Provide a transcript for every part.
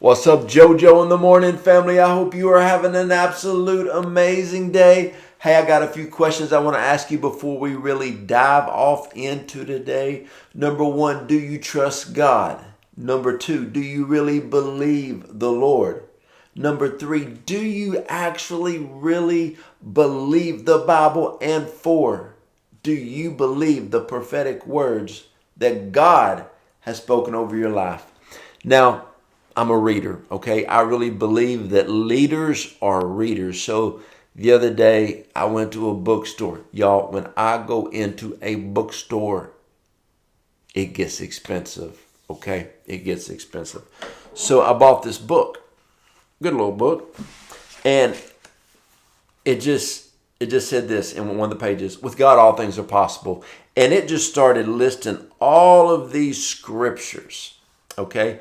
What's up, JoJo in the morning, family? I hope you are having an absolute amazing day. Hey, I got a few questions I want to ask you before we really dive off into today. Number one, do you trust God? Number two, do you really believe the Lord? Number three, do you actually really believe the Bible? And four, do you believe the prophetic words that God has spoken over your life? Now, I'm a reader, okay? I really believe that leaders are readers. So the other day, I went to a bookstore. Y'all, when I go into a bookstore, it gets expensive, okay? It gets expensive. So I bought this book, good little book, and it just said this in one of the pages: with God all things are possible. And it just started listing all of these scriptures, okay?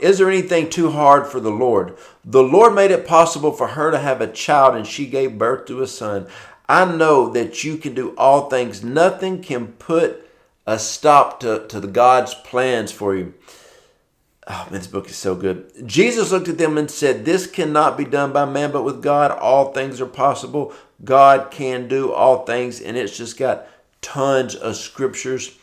Is there anything too hard for the Lord? The Lord made it possible for her to have a child, and she gave birth to a son. I know that you can do all things. Nothing can put a stop to the God's plans for you. Oh man, this book is so good. Jesus looked at them and said, "This cannot be done by man, but with God all things are possible." God can do all things, and it's just got tons of scriptures.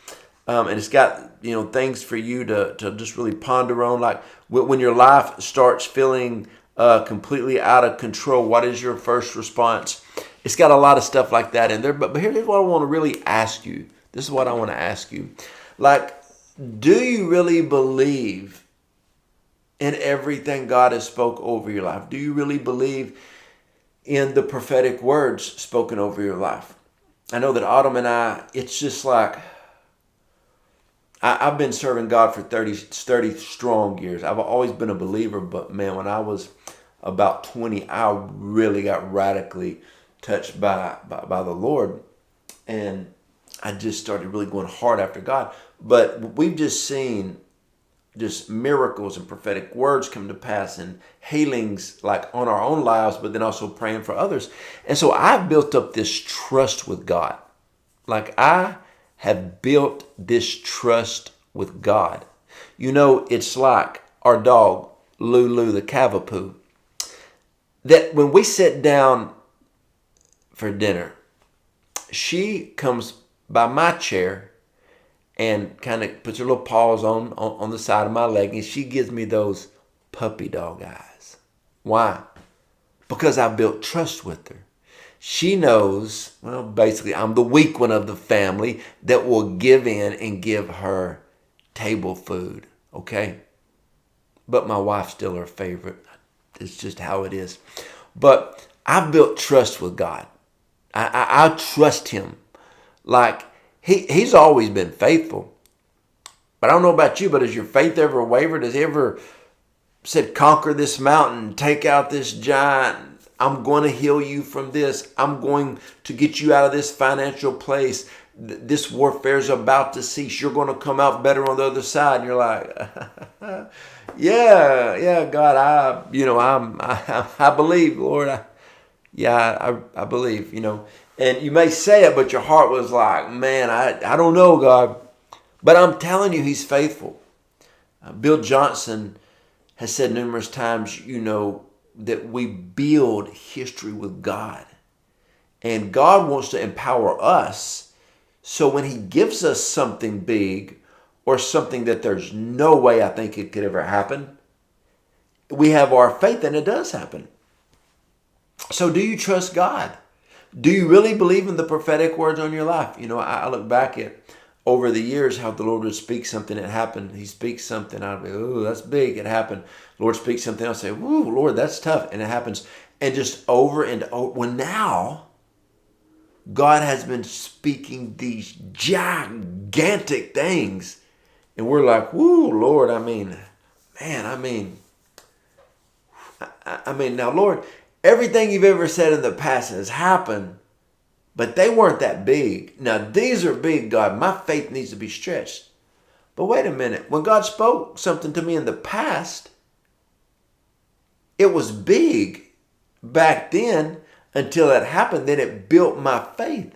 And it's got things for you to just really ponder on, like when your life starts feeling completely out of control. What is your first response? It's got a lot of stuff like that in there. But here's what I want to really ask you. This is what I want to ask you. Like, do you really believe in everything God has spoke over your life? Do you really believe in the prophetic words spoken over your life? I know that Autumn and I, it's just like, I've been serving God for 30 strong years. I've always been a believer, but man, when I was about 20, I really got radically touched by the Lord. And I just started really going hard after God. But we've just seen just miracles and prophetic words come to pass and healings like on our own lives, but then also praying for others. And so I've built up this trust with God. Like I have built this trust with God. It's like our dog, Lulu the Cavapoo, that when we sit down for dinner, she comes by my chair and kind of puts her little paws on the side of my leg, and she gives me those puppy dog eyes. Why? Because I built trust with her. She knows, well, basically, I'm the weak one of the family that will give in and give her table food, okay? But my wife's still her favorite. It's just how it is. But I've built trust with God. I trust Him. Like, He's always been faithful. But I don't know about you, but has your faith ever wavered? Has He ever said, conquer this mountain, take out this giant? I'm going to heal you from this. I'm going to get you out of this financial place. This warfare is about to cease. You're going to come out better on the other side. And you're like, yeah, God, I believe, Lord. I believe, And you may say it, but your heart was like, man, I don't know, God. But I'm telling you, He's faithful. Bill Johnson has said numerous times, that we build history with God. And God wants to empower us. So when He gives us something big or something that there's no way I think it could ever happen, we have our faith and it does happen. So do you trust God? Do you really believe in the prophetic words on your life? I look back at over the years how the Lord would speak something, it happened. He speaks something, I'd be, ooh, that's big, it happened. Lord speaks something, I'll say, ooh, Lord, that's tough, and it happens. And just over and over. Well, now, God has been speaking these gigantic things. And we're like, woo, Lord, I mean, now, Lord, everything you've ever said in the past has happened, but they weren't that big. Now, these are big, God. My faith needs to be stretched. But wait a minute. When God spoke something to me in the past, it was big back then until it happened. Then it built my faith.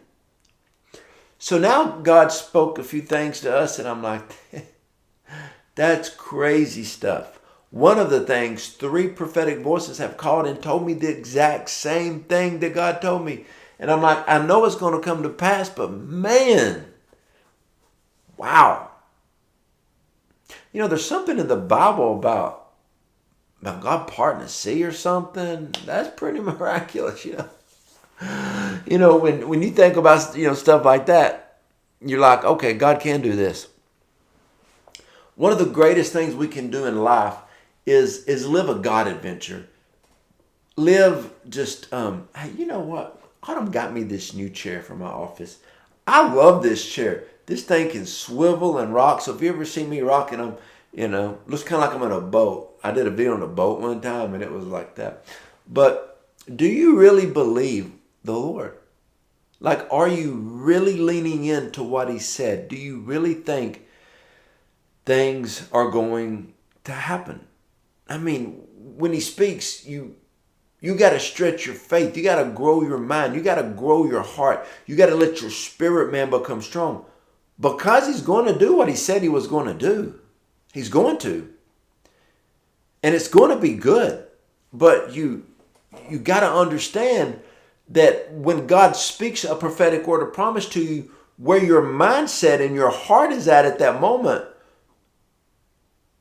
So now God spoke a few things to us, and I'm like, that's crazy stuff. One of the things, 3 prophetic voices have called and told me the exact same thing that God told me. And I'm like, I know it's going to come to pass, but man, wow. You know, there's something in the Bible about God parting the sea or something. That's pretty miraculous, you know. You know, when you think about, you know, stuff like that, you're like, okay, God can do this. One of the greatest things we can do in life is live a God adventure. Live just, hey, you know what? Autumn got me this new chair for my office. I love this chair. This thing can swivel and rock. So if you ever see me rocking them, you know, looks kind of like I'm in a boat. I did a video on a boat one time and it was like that. But do you really believe the Lord? Like, are you really leaning into what he said? Do you really think things are going to happen? I mean, when he speaks, you got to stretch your faith. You got to grow your mind. You got to grow your heart. You got to let your spirit man become strong. Because he's going to do what he said he was going to do. He's going to. And it's going to be good. But you got to understand that when God speaks a prophetic word of promise to you, where your mindset and your heart is at that moment,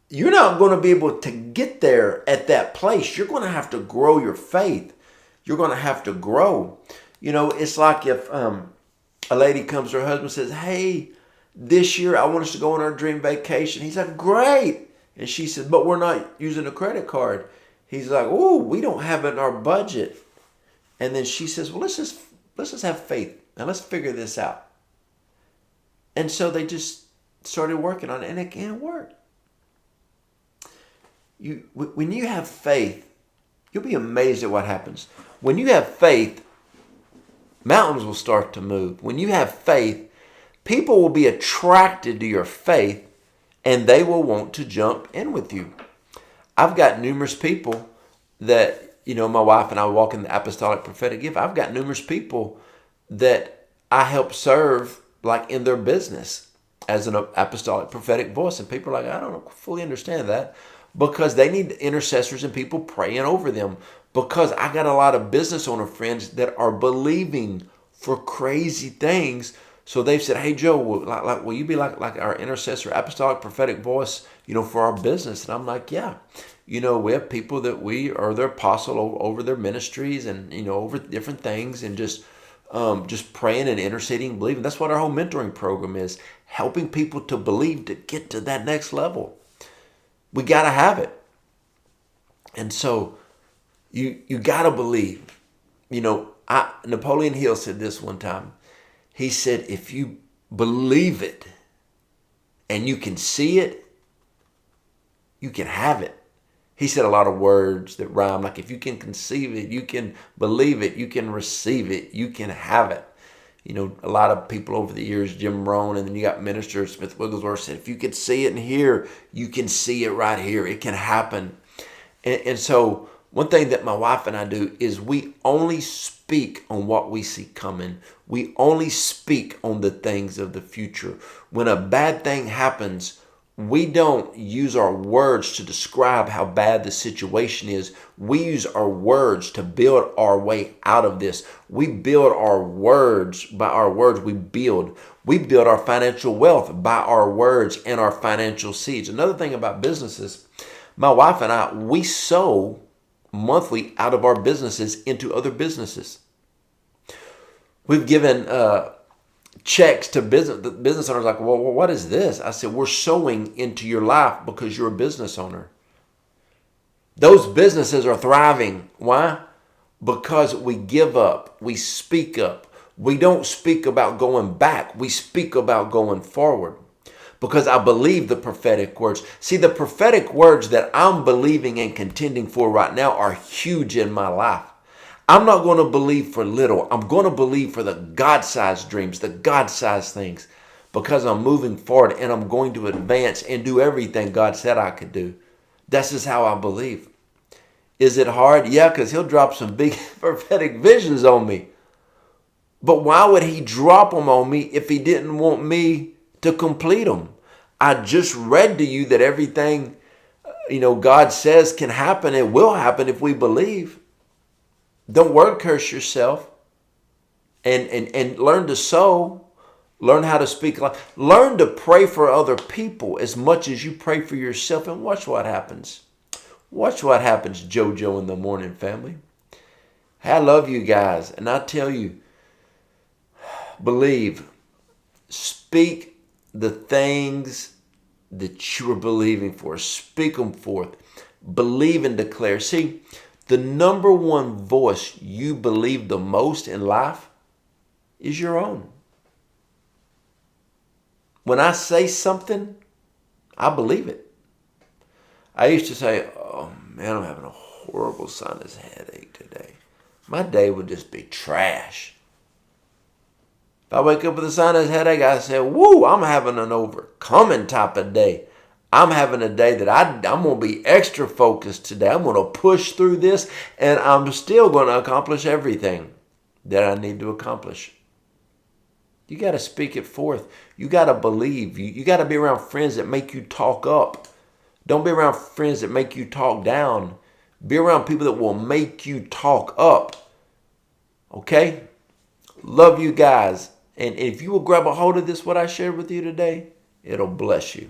you're not going to be able to get there at that place. You're going to have to grow your faith. You're going to have to grow. You know, it's like if a lady comes to her husband and says, hey, this year I want us to go on our dream vacation. He's like, great. And she says, but we're not using a credit card. He's like, oh, we don't have it in our budget. And then she says, well, let's just have faith and let's figure this out. And so they just started working on it, and it can't work. When you have faith, you'll be amazed at what happens. When you have faith, mountains will start to move. When you have faith, people will be attracted to your faith, and they will want to jump in with you. I've got numerous people that, you know, my wife and I walk in the apostolic prophetic gift. I've got numerous people that I help serve, like in their business, as an apostolic prophetic voice. And people are like, I don't fully understand that, because they need intercessors and people praying over them. Because I got a lot of business owner friends that are believing for crazy things. So they've said, hey, Joe, will you be like our intercessor, apostolic prophetic voice, you know, for our business? And I'm like, yeah. You know, we have people that we are their apostle over their ministries and, you know, over different things, and just praying and interceding and believing. That's what our whole mentoring program is, helping people to believe to get to that next level. We got to have it. And so you got to believe. You know, Napoleon Hill said this one time. He said, if you believe it and you can see it, you can have it. He said a lot of words that rhyme, like if you can conceive it, you can believe it, you can receive it, you can have it. You know, a lot of people over the years, Jim Rohn, and then you got Minister Smith Wigglesworth said, if you could see it and hear, you can see it right here. It can happen. And so one thing that my wife and I do is we only speak on what we see coming. We only speak on the things of the future. When a bad thing happens, we don't use our words to describe how bad the situation is. We use our words to build our way out of this. We build our words. By our words, we build. We build our financial wealth by our words and our financial seeds. Another thing about businesses, my wife and I, we sow monthly out of our businesses into other businesses. We've given checks to business. The business owners like, well, what is this? I said, we're sowing into your life because you're a business owner. Those businesses are thriving. Why? Because we give up. We speak up. We don't speak about going back. We speak about going forward. Because I believe the prophetic words. See, the prophetic words that I'm believing and contending for right now are huge in my life. I'm not going to believe for little. I'm going to believe for the God-sized dreams, the God-sized things, because I'm moving forward and I'm going to advance and do everything God said I could do. That's just how I believe. Is it hard? Yeah, because he'll drop some big prophetic visions on me. But why would he drop them on me if he didn't want me to complete them? I just read to you that everything God says can happen. It will happen if we believe. Don't word curse yourself. And learn to sow. Learn how to speak life. Learn to pray for other people as much as you pray for yourself, and watch what happens. Watch what happens, Joe Joe in the morning, family. I love you guys, and I tell you, believe. Speak the things that you are believing for. Speak them forth. Believe and declare. See, the number one voice you believe the most in life is your own. When I say something, I believe it. I used to say, oh man, I'm having a horrible sinus headache today. My day would just be trash. If I wake up with a sinus headache, I say, woo, I'm having an overcoming type of day. I'm having a day that I'm going to be extra focused today. I'm going to push through this, and I'm still going to accomplish everything that I need to accomplish. You got to speak it forth. You got to believe. You got to be around friends that make you talk up. Don't be around friends that make you talk down. Be around people that will make you talk up. Okay? Love you guys. And if you will grab a hold of this, what I shared with you today, it'll bless you.